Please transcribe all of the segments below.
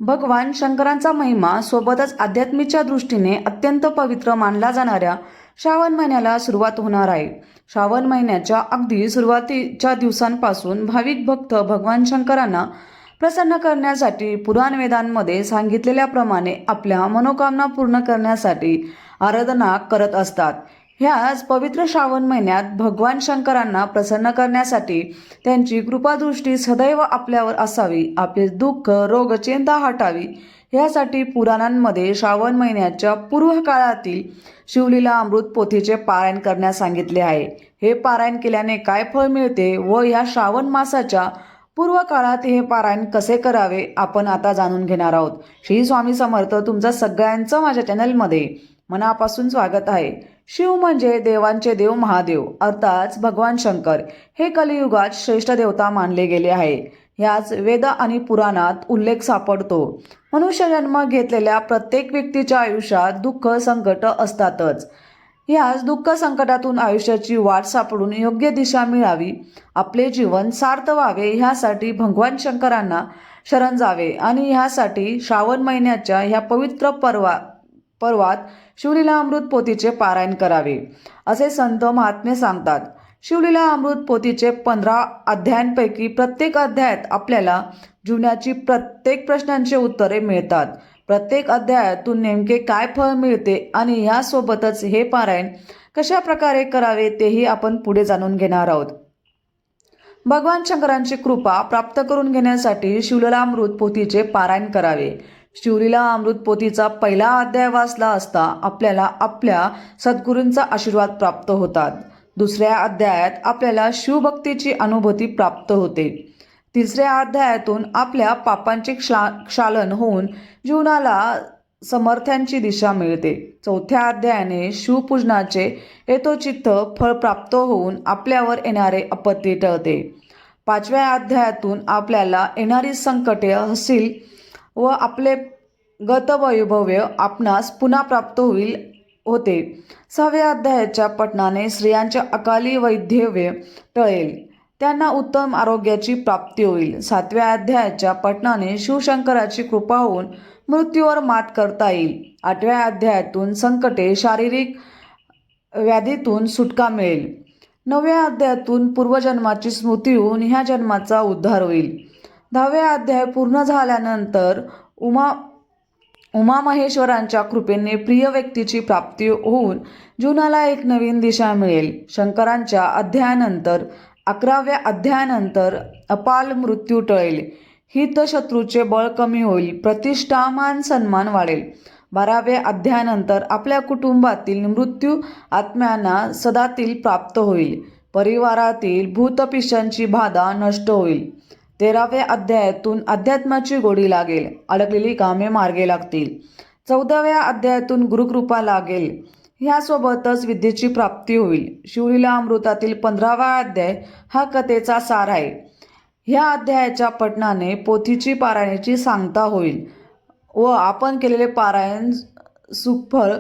भगवान शंकरांचा महिमा सोबतच अध्यात्मीच्या दृष्टीने अत्यंत पवित्र मानला जाणाऱ्या श्रावण महिन्याला सुरुवात होणार आहे. श्रावण महिन्याच्या अगदी सुरुवातीच्या दिवसांपासून भाविक भक्त भगवान शंकरांना प्रसन्न करण्यासाठी पुराण वेदांमध्ये सांगितलेल्याप्रमाणे आपल्या मनोकामना पूर्ण करण्यासाठी आराधना करत असतात. ह्याच पवित्र श्रावण महिन्यात भगवान शंकरांना प्रसन्न करण्यासाठी त्यांची कृपादृष्टी सदैव आपल्यावर असावी, आपले दुःख रोग चिंता हटावी यासाठी पुराणांमध्ये श्रावण महिन्याच्या पूर्व काळातील शिवलीला अमृत पोथीचे पारायण करण्यास सांगितले आहे. हे पारायण केल्याने काय फळ मिळते व या श्रावण मासाच्या पूर्व काळात हे पारायण कसे करावे आपण आता जाणून घेणार आहोत. श्री स्वामी समर्थ. तुमचं सगळ्यांचं माझ्या चॅनलमध्ये मनापासून स्वागत आहे. शिव म्हणजे देवांचे देव महादेव अर्थात भगवान शंकर हे कलियुगात श्रेष्ठ देवता मानले गेले आहे. याच वेद आणि पुराणात उल्लेख सापडतो. मनुष्य जन्म घेतलेल्या प्रत्येक व्यक्तीच्या आयुष्यात दुःख संकट असतातच. याच दुःख संकटातून आयुष्याची वाट सापडून योग्य दिशा मिळावी, आपले जीवन सार्थ व्हावे ह्यासाठी भगवान शंकरांना शरण जावे आणि ह्यासाठी श्रावण महिन्याच्या ह्या पवित्र पर्वात शिवलीला अमृत पोथीचे पारायण करावे असे संत महात्मे सांगतात. शिवलीला अमृत पोथीचे 15 अध्यायांपैकी प्रत्येक अध्यायात आपल्याला जीवनाची प्रत्येक प्रश्नांची उत्तरे मिळतात. प्रत्येक अध्यायातून नेमके काय फळ मिळते आणि यासोबतच हे पारायण कशा प्रकारे करावे तेही आपण पुढे जाणून घेणार आहोत. भगवान शंकरांची कृपा प्राप्त करून घेण्यासाठी शिवलीला अमृत पोथीचे पारायण करावे. शिवलीला अमृत पोथीचा पहिला अध्याय वाचला असता आपल्याला आपल्या सद्गुरूंचा आशीर्वाद प्राप्त होतात. दुसऱ्या अध्यायात आपल्याला शिवभक्तीची अनुभूती प्राप्त होते. तिसऱ्या अध्यायातून आपल्या पापांचे क्षालन होऊन जीवनाला समर्थांची दिशा मिळते. चौथ्या अध्यायाने शिवपूजनाचे यथोचित फळ प्राप्त होऊन आपल्यावर येणारे आपत्ती टळते. 5व्या अध्यायातून आपल्याला येणारी संकटे हसील व आपले गतवैभव्य आपणास पुन्हा प्राप्त होते. 6व्या अध्यायाच्या पठणाने स्त्रियांचे अकाली वैधव्य टळेल, त्यांना उत्तम आरोग्याची प्राप्ती होईल. 7व्या अध्यायाच्या पठणाने शिवशंकराची कृपा होऊन मृत्यूवर मात करता येईल. 8व्या अध्यायातून संकटे शारीरिक व्याधीतून सुटका मिळेल. 9व्या अध्यायातून पूर्वजन्माची स्मृती होऊन ह्या जन्माचा उद्धार होईल. 10व्या अध्याय पूर्ण झाल्यानंतर उमामहेश्वरांच्या कृपेने प्रिय व्यक्तीची प्राप्ती होऊन जीवनाला एक नवीन दिशा मिळेल. शंकरांच्या अध्यायानंतर 11व्या अध्यायानंतर अपाल मृत्यू टळेल, हितशत्रूचे बळ कमी होईल, प्रतिष्ठा मान सन्मान वाढेल. 12व्या अध्यायानंतर आपल्या कुटुंबातील मृत्यू आत्म्यांना सदातील प्राप्त होईल, परिवारातील भूतपिशांची बाधा नष्ट होईल. 13व्या अध्यायातून अध्यात्माची गोडी लागेल, अडकलेली कामे मार्गे लागतील. 14व्या अध्यायातून गुरुकृपा लागेल, ह्यासोबतच विद्येची प्राप्ती होईल. शिवलीला अमृतातील 15वा अध्याय हा कथेचा सार आहे. ह्या अध्यायाच्या पठणाने पोथीची पारायणाची सांगता होईल व आपण केलेले पारायण सुफळ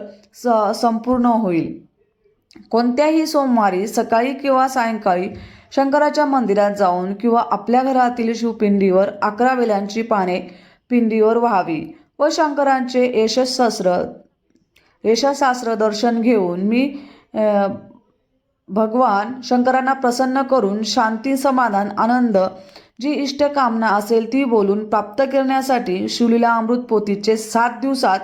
संपूर्ण होईल. कोणत्याही सोमवारी सकाळी किंवा सायंकाळी शंकराच्या मंदिरात जाऊन किंवा आपल्या घरातील शिवपिंडीवर 11 वेलांची पाने पिंडीवर व्हावी व शंकरांचे यशशास्त्र दर्शन घेऊन मी भगवान शंकरांना प्रसन्न करून शांती समाधान आनंद जी इष्टकामना असेल ती बोलून प्राप्त करण्यासाठी शिवलीला अमृत पोथीचे 7 दिवसात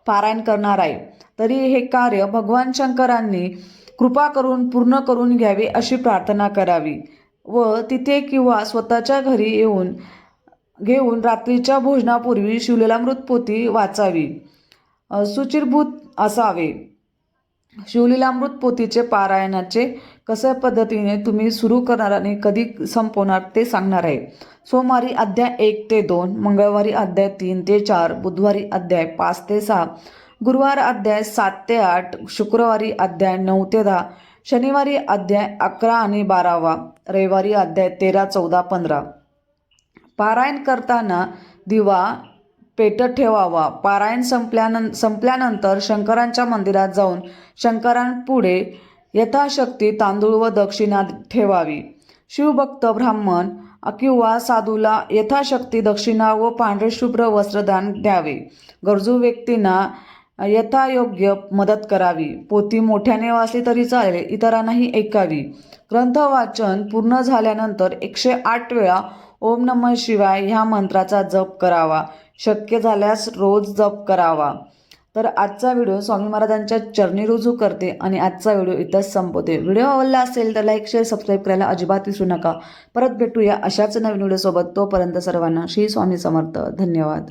पारायण करणार आहे. तरी हे कार्य भगवान शंकरांनी कृपा करून पूर्ण करून घ्यावे अशी प्रार्थना करावी व तिथे किंवा स्वतःच्या घरी घेऊन रात्रीच्या भोजनापूर्वी शिवलीला अमृत पोथी वाचावी. शुचिर्भूत असावे. शिवलीला अमृत पोथीचे पारायणाचे कशा पद्धतीने तुम्ही सुरू करणार आणि कधी संपवणार ते सांगणार आहे. सोमवारी अध्याय 1 ते 2, मंगळवारी अध्याय 3 ते 4, बुधवारी अध्याय 5 ते 6, गुरुवार अध्याय 7 ते 8, शुक्रवारी अध्याय 9 ते 10, शनिवारी अध्याय 11 आणि 12, रविवारी अध्याय 13, 14, 15. पारायण करताना दिवा पेटत ठेवावा. पारायण संपल्यानंतर शंकरांच्या मंदिरात जाऊन शंकरांपुढे यथाशक्ती तांदूळ व दक्षिणा ठेवावी. शिवभक्त ब्राह्मण किंवा साधूला यथाशक्ती दक्षिणा व पांढरे शुभ्र वस्त्रदान द्यावे. गरजू व्यक्तींना यथायोग्य मदत करावी. पोथी मोठ्याने वाचली तरी चालेल, इतरांनाही ऐकावी. ग्रंथ वाचन पूर्ण झाल्यानंतर 108 वेळा ओम नमः शिवाय ह्या मंत्राचा जप करावा. शक्य झाल्यास रोज जप करावा. तर आजचा व्हिडिओ स्वामी महाराजांच्या चरणी रुजू करते आणि आजचा व्हिडिओ इथंच संपवते. व्हिडिओ आवडला असेल तर लाईक शेअर सबस्क्राईब करायला अजिबात विसरू नका. परत भेटूया अशाच नवीन व्हिडिओसोबत. तोपर्यंत सर्वांना श्री स्वामी समर्थ. धन्यवाद.